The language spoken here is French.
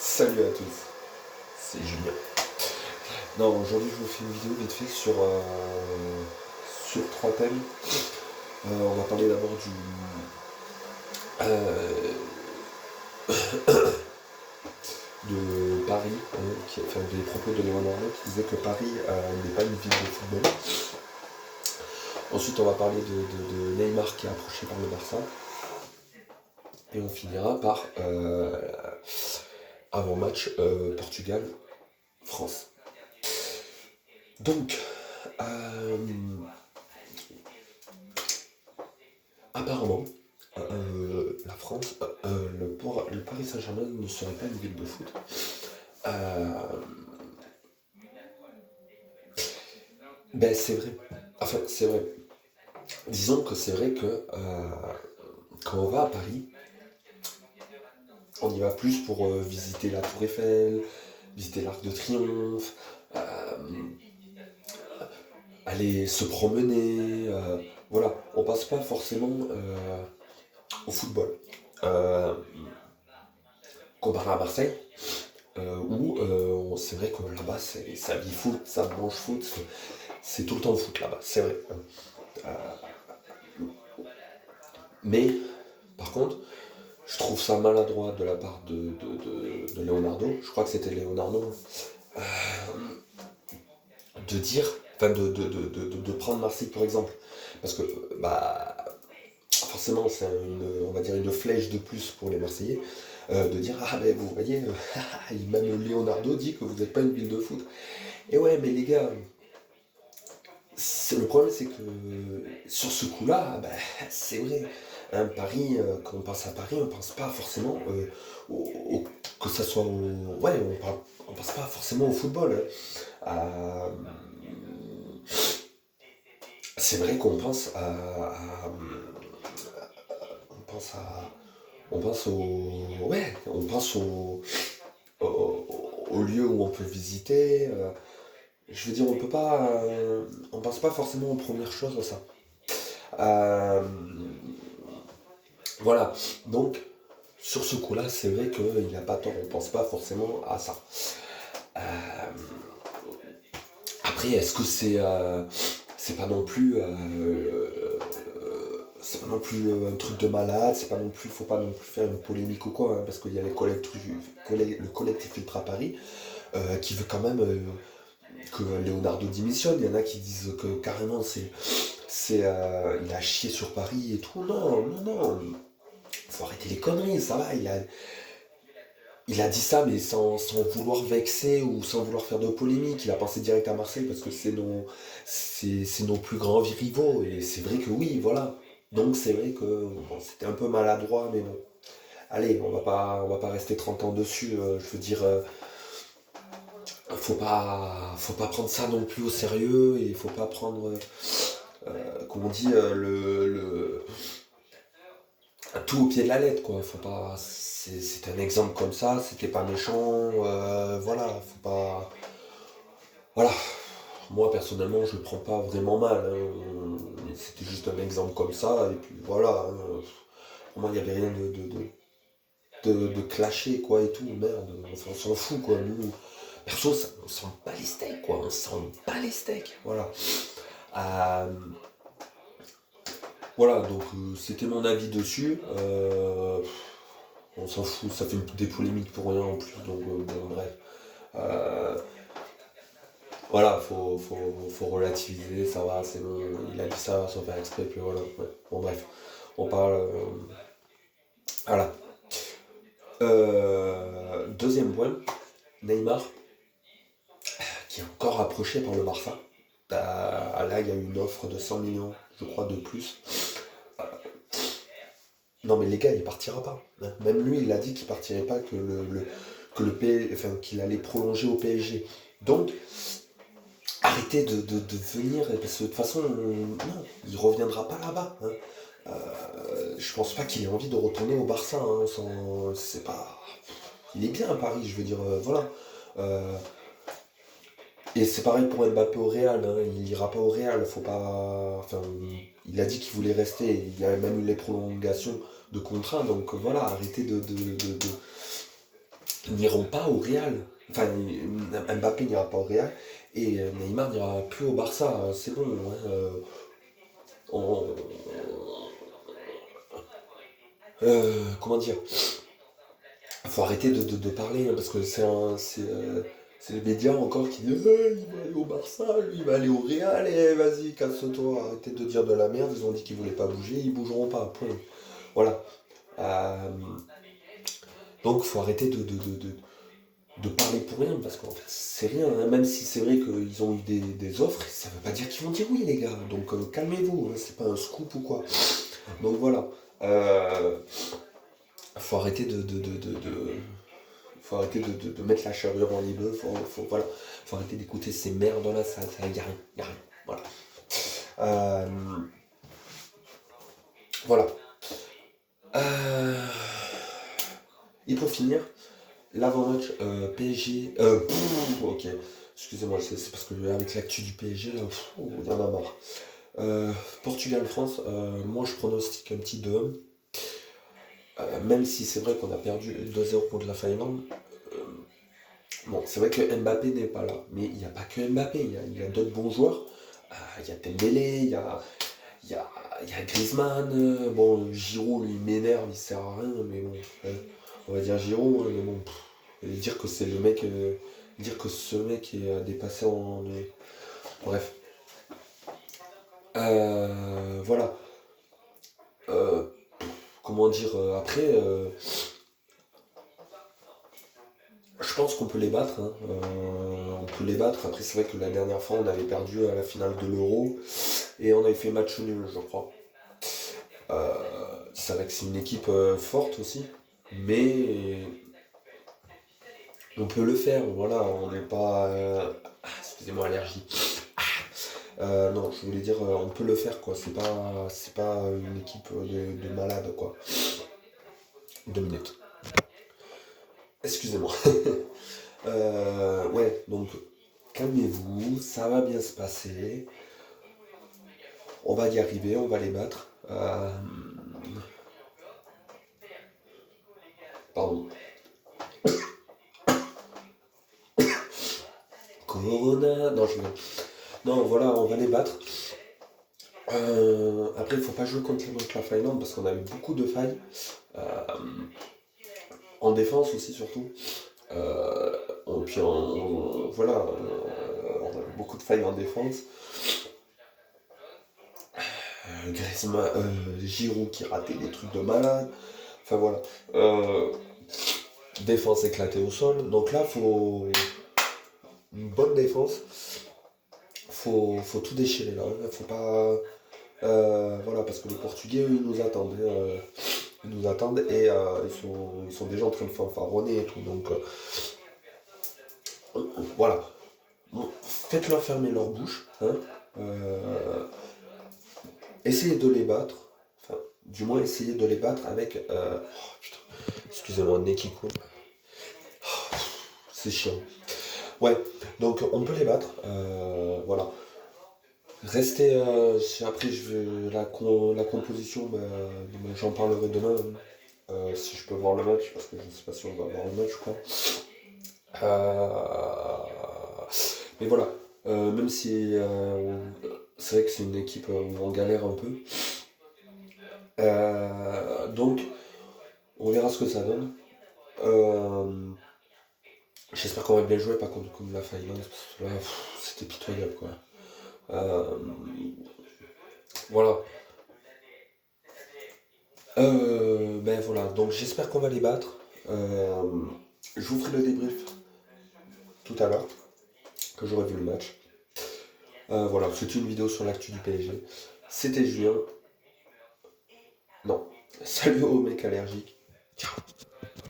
Salut à tous, c'est Julien. Non, aujourd'hui je vous fais une vidéo vite fait sur trois thèmes. On va parler d'abord euh, de Paris, enfin des propos de Leonardo qui disait que Paris n'est pas une ville de football. Ensuite on va parler de Neymar qui est approché par le Barça. Et on finira par avant-match Portugal-France. Donc, euh, apparemment, la France, le Paris Saint-Germain ne serait pas une ville de foot. Euh, c'est vrai. Enfin, c'est vrai. Disons que c'est vrai que quand on va à Paris, on y va plus pour visiter la Tour Eiffel, visiter l'Arc de Triomphe, euh, aller se promener. Voilà, on passe pas forcément au football. Euh, Comparé à Marseille, où c'est vrai que là-bas, ça vit foot, ça mange foot, c'est tout le temps foot là-bas, c'est vrai. Mais, par contre, je trouve ça maladroit de la part de Leonardo, je crois que c'était Leonardo, de dire, enfin de prendre Marseille pour exemple. Parce que, forcément, c'est on va dire une flèche de plus pour les Marseillais, de dire, ah ben vous voyez, même Leonardo dit que vous n'êtes pas une ville de foot. Et ouais, mais les gars, le problème, c'est que sur ce coup-là, c'est vrai. Hein, Paris, quand on pense à Paris, on pense pas forcément que ça soit au. Ouais, on pense pas forcément au football. Hein. C'est vrai qu'on pense on pense à. On pense au. Ouais, on pense au lieu où on peut visiter. Je veux dire, on peut pas. On pense pas forcément aux premières choses à ça. Euh, Voilà, donc sur ce coup-là, c'est vrai qu'il n'a pas tort, on pense pas forcément à ça. Euh, Après, est-ce que c'est pas non plus c'est pas non plus un truc de malade, c'est pas non plus, faut pas non plus faire une polémique ou quoi, hein, parce qu'il y a le collectif Ultra Paris qui veut quand même que Leonardo démissionne. Il y en a qui disent que carrément il a chié sur Paris et tout. Non, non, non. Faut arrêter les conneries, ça va. Il a dit ça, mais sans vouloir vexer ou sans vouloir faire de polémique. Il a pensé direct à Marseille parce que c'est nos plus grands rivaux. Et c'est vrai que oui, voilà. Donc c'est vrai que bon, c'était un peu maladroit, mais bon. Allez, on va pas rester 30 ans dessus. Je veux dire, faut pas prendre ça non plus au sérieux et il faut pas prendre, comme on dit, tout au pied de la lettre, quoi. Faut pas. C'est un exemple comme ça, c'était pas méchant, voilà, faut pas. Voilà. Moi personnellement je le prends pas vraiment mal, hein. C'était juste un exemple comme ça, et puis voilà. Hein. Pour moi il n'y avait rien de clasher quoi et tout, merde, on s'en fout quoi. Nous, perso, on s'en bat les steaks quoi, on s'en bat les steaks, voilà. Euh, voilà, donc c'était mon avis dessus. On s'en fout, ça fait des polémiques pour rien en plus, donc bon, bref. Euh, voilà, faut relativiser, ça va, c'est bon, il a dit ça sans faire exprès, puis voilà. Ouais. Bon, bref, on parle. Voilà. Deuxième point, Neymar, qui est encore approché par le Barça. Là, il y a eu une offre de 100 millions, je crois, de plus. Non, mais les gars, il partira pas. Hein. Même lui, il a dit qu'il partirait pas, enfin, qu'il allait prolonger au PSG. Donc, arrêtez de venir, parce que de toute façon, non, il reviendra pas là-bas. Hein. Je pense pas qu'il ait envie de retourner au Barça. Hein, c'est pas. Il est bien à Paris, je veux dire, voilà. Euh, et c'est pareil pour Mbappé au Real. Hein, il ira pas au Real, faut pas. Enfin, il a dit qu'il voulait rester. Il y a même eu les prolongations de contrat. Donc voilà, arrêtez ils n'iront pas au Real. Enfin, Mbappé n'ira pas au Real et Neymar n'ira plus au Barça. C'est bon, hein, on- comment dire? Faut arrêter de parler, hein, parce que c'est les médias encore qui disent il va aller au Barça, lui il va aller au Real, et vas-y, casse-toi, arrêtez de dire de la merde, ils ont dit qu'ils voulaient pas bouger, ils bougeront pas, point. Voilà. Euh, donc faut arrêter de parler pour rien, parce qu'en fait c'est rien, hein. Même si c'est vrai qu'ils ont eu des offres, ça veut pas dire qu'ils vont dire oui les gars, donc calmez-vous, hein, c'est pas un scoop ou quoi. Donc voilà. Euh, faut arrêter faut arrêter de mettre la charrue avant les bœufs, voilà. Faut arrêter d'écouter ces merdes là, ça y a rien, y a rien. Voilà. Euh, voilà. Euh, et pour finir, l'avant-match PSG. Ok. Excusez-moi, c'est parce que avec l'actu du PSG, là, il y en a marre. Portugal-France, moi je pronostique un petit 2-1. Même si c'est vrai qu'on a perdu 2-0 contre la Finlande. euh, Bon, c'est vrai que Mbappé n'est pas là, mais il n'y a pas que Mbappé, il y a d'autres bons joueurs. Il y a Dembélé, il y a, il y a Griezmann. Bon, Giroud, lui, il m'énerve, il sert à rien, mais bon, on va dire Giroud, hein, mais bon, dire que c'est le mec, dire que ce mec est dépassé en. Bref. Voilà. Euh, comment dire, après, je pense qu'on peut les battre, hein. On peut les battre. Après, c'est vrai que la dernière fois, on avait perdu à la finale de l'Euro. Et on avait fait match nul, je crois. Euh, c'est vrai que c'est une équipe forte aussi, mais on peut le faire, voilà, on n'est pas... excusez-moi, allergie. Non, je voulais dire, on peut le faire, quoi, c'est pas une équipe de malades, quoi. 2 minutes. Excusez-moi. Ouais, donc, calmez-vous, ça va bien se passer, on va y arriver, on va les battre. Pardon. Corona. Non, non, voilà, on va les battre. Après, il faut pas jouer contre la Finlande parce qu'on a eu beaucoup de failles. Euh, En défense aussi, surtout. Euh, Puis, voilà, on a eu beaucoup de failles en défense. Griezmann, Giroud qui ratait des trucs de malade. Enfin voilà. Euh, Défense éclatée au sol. Donc là, faut une bonne défense. Faut tout déchirer là. Faut pas. Voilà, parce que les Portugais, eux, ils nous attendent, hein. Ils nous attendent et ils sont déjà en train de fanfaronner et tout. Donc voilà. Bon, faites-leur fermer leur bouche, hein. Euh, Essayez de les battre. Enfin, du moins, essayez de les battre avec. Putain, excusez-moi, le nez qui coule. C'est chiant. Ouais, donc on peut les battre. Voilà. Restez. Après, la composition, j'en parlerai demain, hein. Si je peux voir le match, parce que je ne sais pas si on va voir le match ou pas. Mais voilà, même si c'est vrai que c'est une équipe où on galère un peu. Donc, on verra ce que ça donne. Euh, J'espère qu'on va bien jouer, pas contre comme la Finlande, parce que là, c'était pitoyable, quoi. Euh, voilà. Ben voilà, donc j'espère qu'on va les battre. Euh, je vous ferai le débrief tout à l'heure, que j'aurai vu le match. Voilà, c'était une vidéo sur l'actu du PSG. C'était Julien. Non. Salut aux mecs allergiques. Ciao.